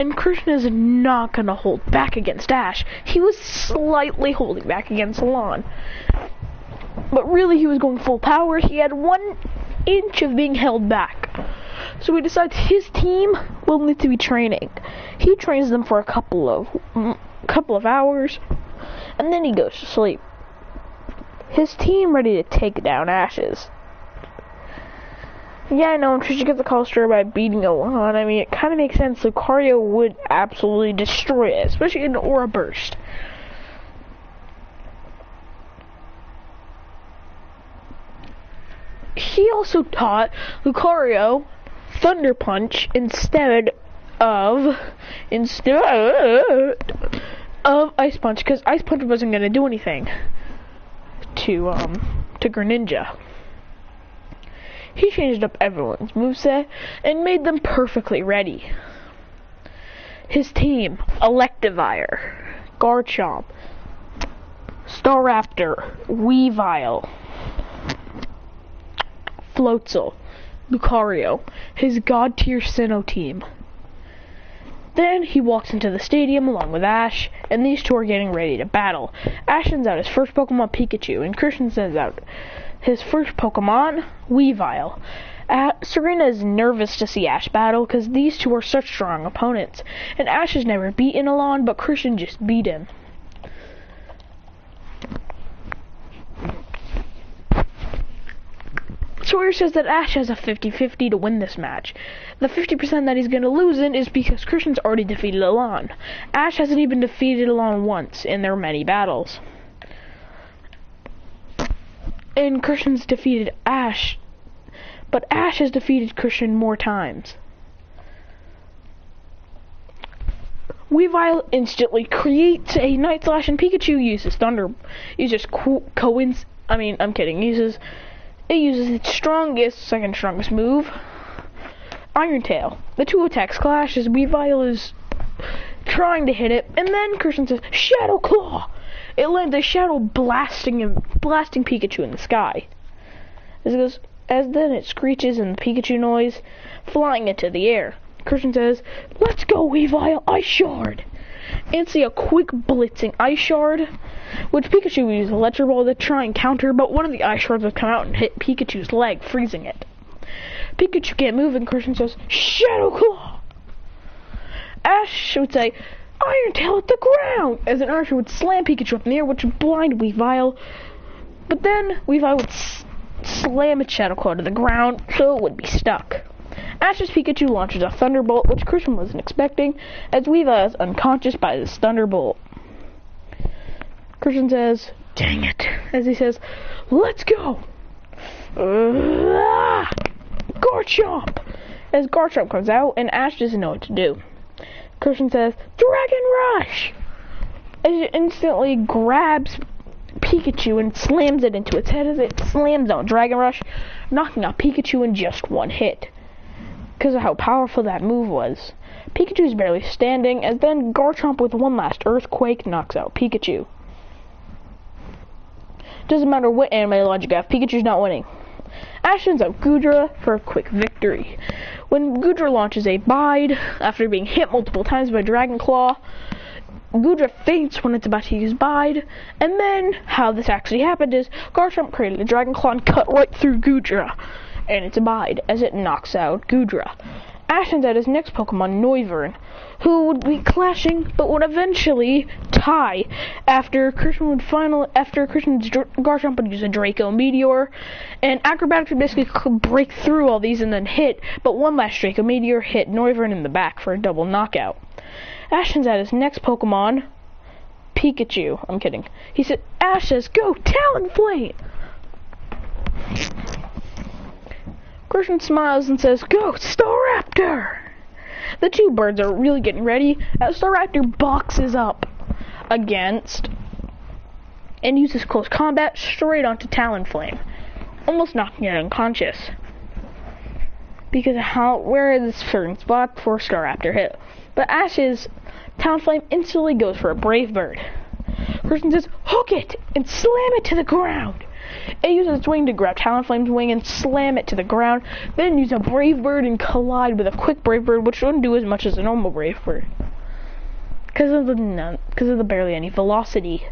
And Christian is not gonna hold back against Ash. He was slightly holding back against Alon. But really he was going full power. He had 1 inch of being held back. So he decides his team will need to be training. He trains them for a couple of hours, and then he goes to sleep. His team ready to take down Ashes. Yeah, I know, I'm sure you get the call story by beating Alon. I mean, it kind of makes sense. Lucario would absolutely destroy it, especially in Aura Burst. He also taught Lucario Thunder Punch instead of Ice Punch, because Ice Punch wasn't going to do anything to Greninja. He changed up everyone's moveset and made them perfectly ready. His team: Electivire, Garchomp, Staraptor, Weavile, Floatzel, Lucario, his god tier Sinnoh team. Then he walks into the stadium along with Ash, and these two are getting ready to battle. Ash sends out his first Pokemon, Pikachu, and Christian sends out his first Pokemon, Weavile. Serena is nervous to see Ash battle because these two are such strong opponents, and Ash has never beaten Alon, but Christian just beat him. Sawyer says that Ash has a 50-50 to win this match. The 50% that he's going to lose in is because Christian's already defeated Alon. Ash hasn't even defeated Alon once in their many battles. And Christian's defeated Ash, but Ash has defeated Christian more times. Weavile instantly creates a Night Slash, and Pikachu uses It uses its second strongest move, Iron Tail. The two attacks clash as Weavile is trying to hit it, and then Christian says, Shadow Claw! It lands a shadow blasting Pikachu in the sky. As then it screeches in the Pikachu noise, flying into the air. Christian says, Let's go, Weavile, Ice Shard! And see a quick blitzing Ice Shard, which Pikachu uses Electro Ball to try and counter, but one of the Ice Shards would come out and hit Pikachu's leg, freezing it. Pikachu can't move, and Christian says, Shadow Claw! Ash would say, Iron Tail at the ground! As an Archer would slam Pikachu up in the air, which would blind Weavile. But then Weavile would slam its Shadow Claw to the ground, so it would be stuck. Ash's Pikachu launches a Thunderbolt, which Christian wasn't expecting, as Weavile is unconscious by this Thunderbolt. Christian says, Dang it, as he says, Let's go! Garchomp! As Garchomp comes out, and Ash doesn't know what to do. Christian says, Dragon Rush! As it instantly grabs Pikachu and slams it into its head as it slams on Dragon Rush, knocking out Pikachu in just one hit. Because of how powerful that move was. Pikachu's barely standing, as then Garchomp with one last Earthquake knocks out Pikachu. Doesn't matter what anime logic you have, Pikachu's not winning. Ash sends out Goodra for a quick victory. When Goodra launches a Bide, after being hit multiple times by Dragon Claw, Goodra faints when it's about to use Bide, and then how this actually happened is Garchomp created a Dragon Claw and cut right through Goodra, and it's a Bide as it knocks out Goodra. Ash sends out his next Pokemon, Noivern, who would be clashing, but would eventually tie after Christian's Garchomp would use a Draco Meteor, and Acrobatics would basically break through all these and then hit, but one last Draco Meteor hit Noivern in the back for a double knockout. Ash sends out his next Pokemon, Pikachu. I'm kidding. He said, Ash says, Go, Talonflame! Christian smiles and says, Go, Staraptor! The two birds are really getting ready as Staraptor boxes up against and uses close combat straight onto Talonflame, almost knocking it unconscious because of where is this certain spot before Staraptor hit. But Ash's Talonflame instantly goes for a Brave Bird. Christian says, Hook it and slam it to the ground. It uses its wing to grab Talonflame's wing and slam it to the ground, then use a Brave Bird and collide with a quick Brave Bird, which wouldn't do as much as a normal Brave Bird. Because of the barely any velocity.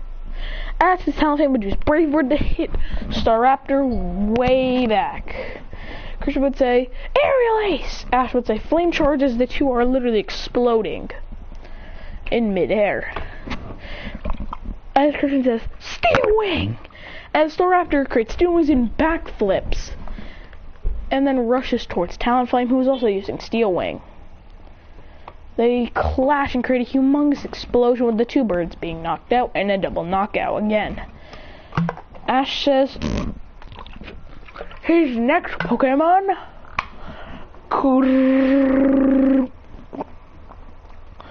Ash's Talonflame would use Brave Bird to hit Staraptor way back. Christian would say, Aerial Ace! Ash would say, Flame Charge, as the two are literally exploding in midair. As Christian says, Steel Wing! As Staraptor creates Steel Wings and backflips, and then rushes towards Talonflame, who is also using Steel Wing. They clash and create a humongous explosion with the two birds being knocked out and a double knockout again. Ash says his next Pokemon.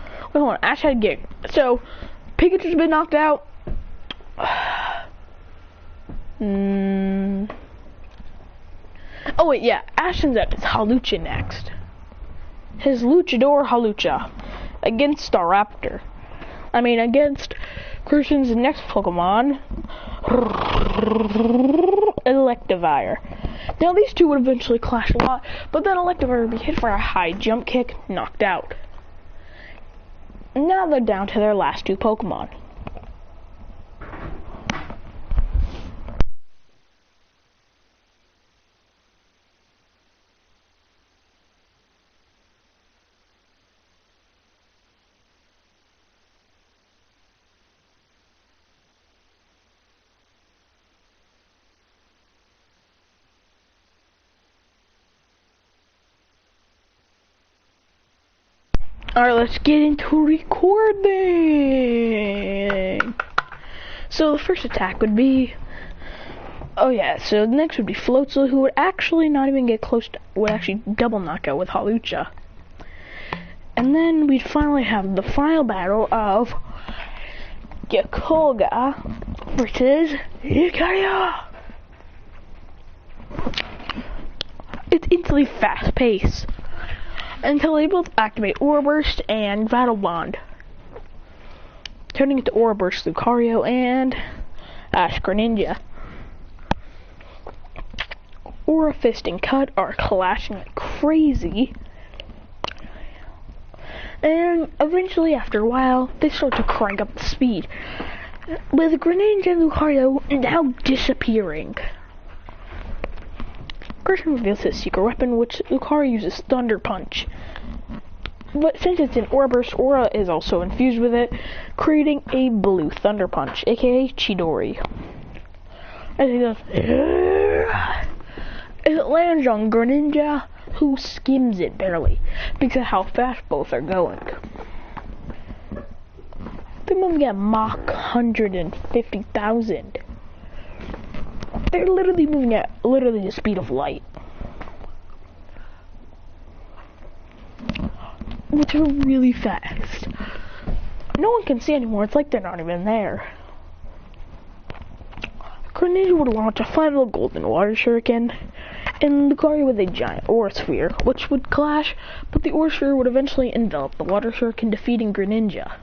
Wait, hold on, Ash had Gig. So, Pikachu's been knocked out. Oh wait, yeah, Ash ends up as Hawlucha next. His Luchador Hawlucha against Staraptor. Against Christian's next Pokemon, Electivire. Now these two would eventually clash a lot, but then Electivire would be hit for a high jump kick, knocked out. Now they're down to their last two Pokemon. Alright, let's get into recording. So the first attack would be, so the next would be Floatzel, who would actually not even get close to, would actually double knockout with Hawlucha. And then we'd finally have the final battle of Yakoga versus Lucario. It's instantly fast paced until they both activate Aura Burst and Battle Bond, turning into Aura Burst Lucario and Ash Greninja. Aura Fist and Cut are clashing like crazy, and eventually after a while they start to crank up the speed, with Greninja and Lucario now disappearing. Christian reveals his secret weapon, which Lucario uses Thunder Punch. But since it's in Aura Burst, Aura is also infused with it, creating a blue Thunder Punch, aka Chidori. As he goes, it lands on Greninja, who skims it barely, because of how fast both are going. They're moving at Mach 150,000. They're literally moving at the speed of light, which are really fast. No one can see anymore. It's like they're not even there. Greninja would launch a final golden water shuriken, and Lucario with a giant Aura Sphere, which would clash, but the Aura Sphere would eventually envelop the water shuriken, defeating Greninja.